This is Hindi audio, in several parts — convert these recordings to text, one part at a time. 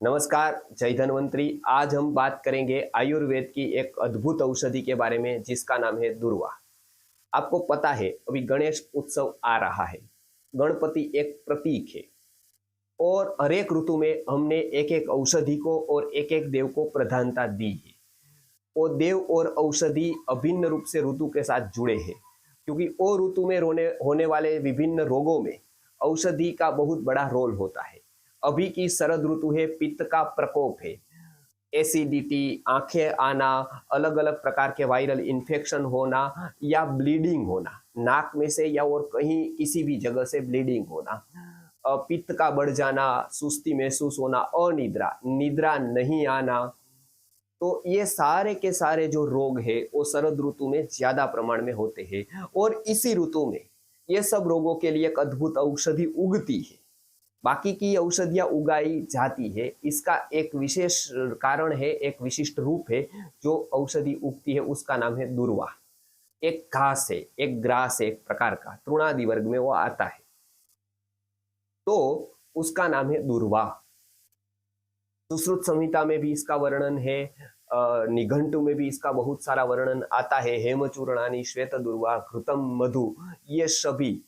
नमस्कार, जय धन्वंतरी। आज हम बात करेंगे आयुर्वेद की एक अद्भुत औषधि के बारे में जिसका नाम है दूर्वा। आपको पता है अभी गणेश उत्सव आ रहा है। गणपति एक प्रतीक है और हर एक ऋतु में हमने एक एक औषधि को और एक एक देव को प्रधानता दी है। वो देव और औषधि अभिन्न रूप से ऋतु के साथ जुड़े हैं, क्योंकि वो ऋतु में होने वाले विभिन्न रोगों में औषधि का बहुत बड़ा रोल होता है। अभी की शरद ऋतु है, पित्त का प्रकोप है, एसिडिटी, आंखें आना, अलग अलग प्रकार के वायरल इन्फेक्शन होना या ब्लीडिंग होना, नाक में से या और कहीं किसी भी जगह से ब्लीडिंग होना, पित्त का बढ़ जाना, सुस्ती महसूस होना, अनिद्रा, निद्रा नहीं आना। तो ये सारे के सारे जो रोग है वो शरद ऋतु में ज्यादा प्रमाण में होते हैं और इसी ऋतु में ये सब रोगों के लिए एक अद्भुत औषधि उगती है। बाकी की औषधियां उगाई जाती है, इसका एक विशेष कारण है, एक विशिष्ट रूप है जो औषधि उगती है, उसका नाम है दूर्वा। एक घास है, एक ग्रास है, एक प्रकार का तृणादि वर्ग में वो आता है, तो उसका नाम है दूर्वा। सुश्रुत संहिता में भी इसका वर्णन है, निघंटु में भी इसका बहुत सारा वर्णन आता है। हेमचूर्णानी, श्वेत दूर्वा, घृतम, मधु, ये सभी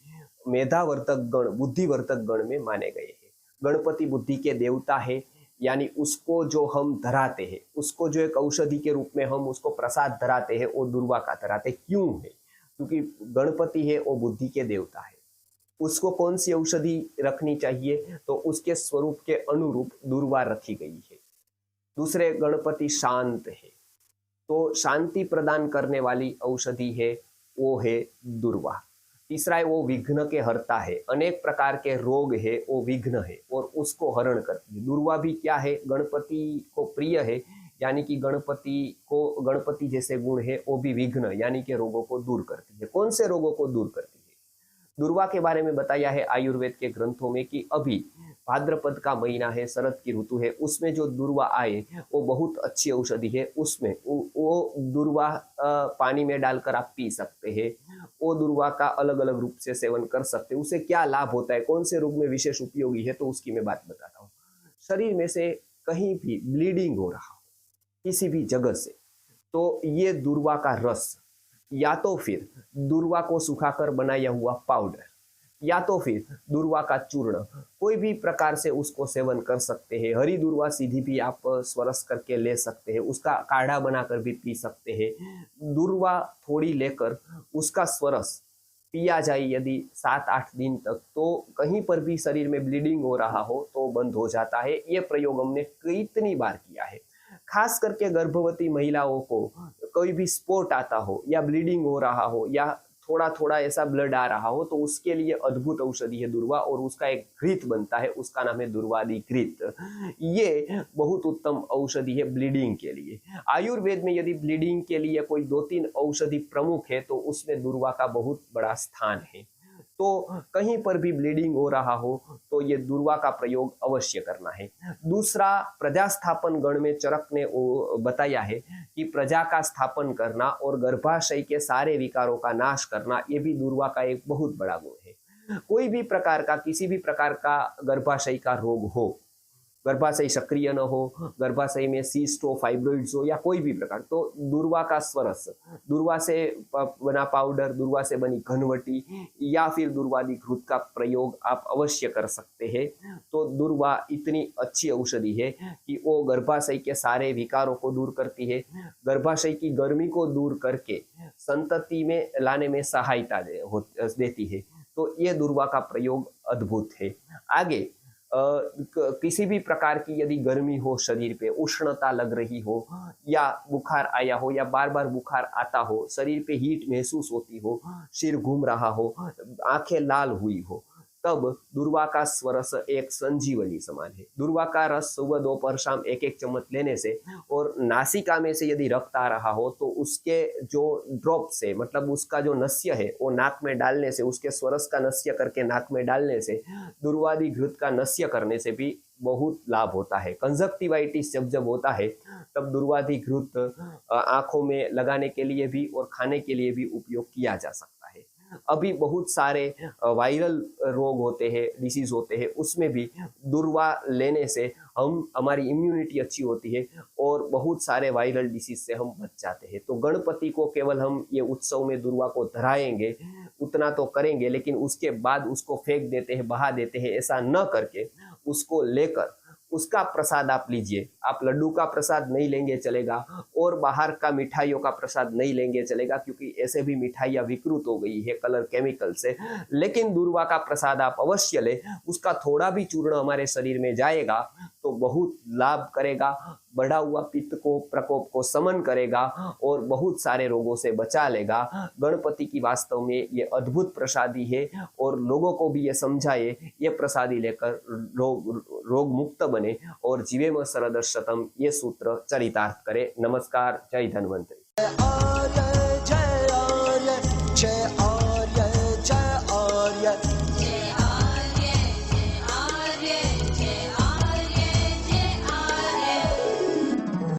मेधावर्धक गण, बुद्धिवर्धक गण में माने गए हैं। गणपति बुद्धि के देवता है, यानी उसको जो हम धराते हैं, उसको जो एक औषधि के रूप में हम उसको प्रसाद धराते हैं, वो दूर्वा का धराते क्यों है? क्योंकि गणपति है वो बुद्धि के देवता है। उसको कौन सी औषधि रखनी चाहिए? तो उसके स्वरूप के अनुरूप दूर्वा रखी गई है। दूसरे, गणपति शांत है, तो शांति प्रदान करने वाली औषधि है वो है दूर्वा। तीसरा है वो विघ्न के हरता है, अनेक प्रकार के रोग है वो विघ्न है और उसको हरण करती है। दूर्वा भी क्या है? गणपति को प्रिय है, यानी कि गणपति जैसे गुण है वो भी विघ्न यानी कि रोगों को दूर करती है। कौन से रोगों को दूर करती है? दूर्वा के बारे में बताया है आयुर्वेद के ग्रंथों में कि अभी भाद्रपद का महीना है, शरद की ऋतु है, उसमें जो दूर्वा आए वो बहुत अच्छी औषधि है। उसमें वो दूर्वा पानी में डालकर आप पी सकते हैं। वो दूर्वा का अलग अलग रूप से सेवन कर सकते हैं। उसे क्या लाभ होता है, कौन से रोग में विशेष उपयोगी है, तो उसकी मैं बात बताता हूँ। शरीर में से कहीं भी ब्लीडिंग हो रहा हो किसी भी जगह से, तो ये दूर्वा का रस या तो फिर दूर्वा को सुखाकर बनाया हुआ पाउडर या तो फिर दूर्वा का चूर्ण, कोई भी प्रकार से उसको सेवन कर सकते हैं। हरी दूर्वा सीधी भी आप स्वरस करके ले सकते हैं, उसका काढ़ा बनाकर भी पी सकते हैं। दूर्वा थोड़ी लेकर उसका स्वरस पिया जाए यदि 7-8 दिन तक, तो कहीं पर भी शरीर में ब्लीडिंग हो रहा हो तो बंद हो जाता है। ये प्रयोग हमने कितनी बार किया है। खास करके गर्भवती महिलाओं को कोई भी स्पॉट आता हो या ब्लीडिंग हो रहा हो या थोड़ा थोड़ा ऐसा ब्लड आ रहा हो, तो उसके लिए अद्भुत औषधि है दूर्वा और उसका एक घृत बनता है, उसका नाम है दूर्वादि घृत। ये बहुत उत्तम औषधि है ब्लीडिंग के लिए। आयुर्वेद में यदि ब्लीडिंग के लिए कोई 2-3 औषधि प्रमुख है तो उसमें दूर्वा का बहुत बड़ा स्थान है। तो कहीं पर भी ब्लीडिंग हो रहा हो तो ये दूर्वा का प्रयोग अवश्य करना है। दूसरा, प्रजा स्थापन गण में चरक ने बताया है कि प्रजा का स्थापन करना और गर्भाशय के सारे विकारों का नाश करना, ये भी दूर्वा का एक बहुत बड़ा गुण है। कोई भी प्रकार का, किसी भी प्रकार का गर्भाशय का रोग हो, गर्भाशय सक्रिय न हो, गर्भाशय में सीस्ट हो, फाइब्रोइड्स हो या कोई भी प्रकार, तो दूर्वा का स्वरस, दूर्वा से बना पाउडर, दूर्वा से बनी घनवटी या फिर दूर्वादि घृत का प्रयोग आप अवश्य कर सकते हैं। तो दूर्वा इतनी अच्छी औषधि है कि वो गर्भाशय के सारे विकारों को दूर करती है, गर्भाशय की गर्मी को दूर करके संतति में लाने में सहायता देती है। तो ये दूर्वा का प्रयोग अद्भुत है। आगे, किसी भी प्रकार की यदि गर्मी हो, शरीर पे उष्णता लग रही हो या बुखार आया हो या बार बार बुखार आता हो, शरीर पे हीट महसूस होती हो, सिर घूम रहा हो, आंखें लाल हुई हो, तब दूर्वा का स्वरस एक संजीवनी समान है। दूर्वा का रस सुबह दोपहर शाम 1-1 चम्मच लेने से और नासिका में से यदि रक्त आ रहा हो तो उसके जो ड्रॉप से, मतलब उसका जो नस्य है वो नाक में डालने से, उसके स्वरस का नस्य करके नाक में डालने से, दूर्वादि घृत का नस्य करने से भी बहुत लाभ होता है। कंजक्टिवाइटिस जब जब होता है तब दूर्वादि घृत आंखों में लगाने के लिए भी और खाने के लिए भी उपयोग किया जा सकता है। अभी बहुत सारे वायरल रोग होते हैं, डिसीज होते हैं, उसमें भी दुर्वा लेने से हमारी इम्यूनिटी अच्छी होती है और बहुत सारे वायरल डिसीज से हम बच जाते हैं। तो गणपति को केवल हम ये उत्सव में दुर्वा को धराएंगे उतना तो करेंगे, लेकिन उसके बाद उसको फेंक देते हैं, बहा देते हैं, ऐसा न करके उसको लेकर उसका प्रसाद आप लीजिए। आप लड्डू का प्रसाद नहीं लेंगे चलेगा, और बाहर का मिठाइयों का प्रसाद नहीं लेंगे चलेगा, क्योंकि ऐसे भी मिठाइयाँ विकृत हो गई है कलर केमिकल से। लेकिन दुर्वा का प्रसाद आप अवश्य लें, उसका थोड़ा भी चूर्ण हमारे शरीर में जाएगा तो बहुत लाभ करेगा, बढ़ा हुआ पित्त को प्रकोप को समन करेगा और बहुत सारे रोगों से बचा लेगा। गणपति की वास्तव में ये अद्भुत प्रसादी है और लोगों को भी ये समझाए, ये प्रसादी लेकर रोग मुक्त बने और जीवेम शरदशतम ये सूत्र चरितार्थ करे। नमस्कार, जय धन्वंतरि। जय आर्य जय आर्य जय आर्य जय आर्य।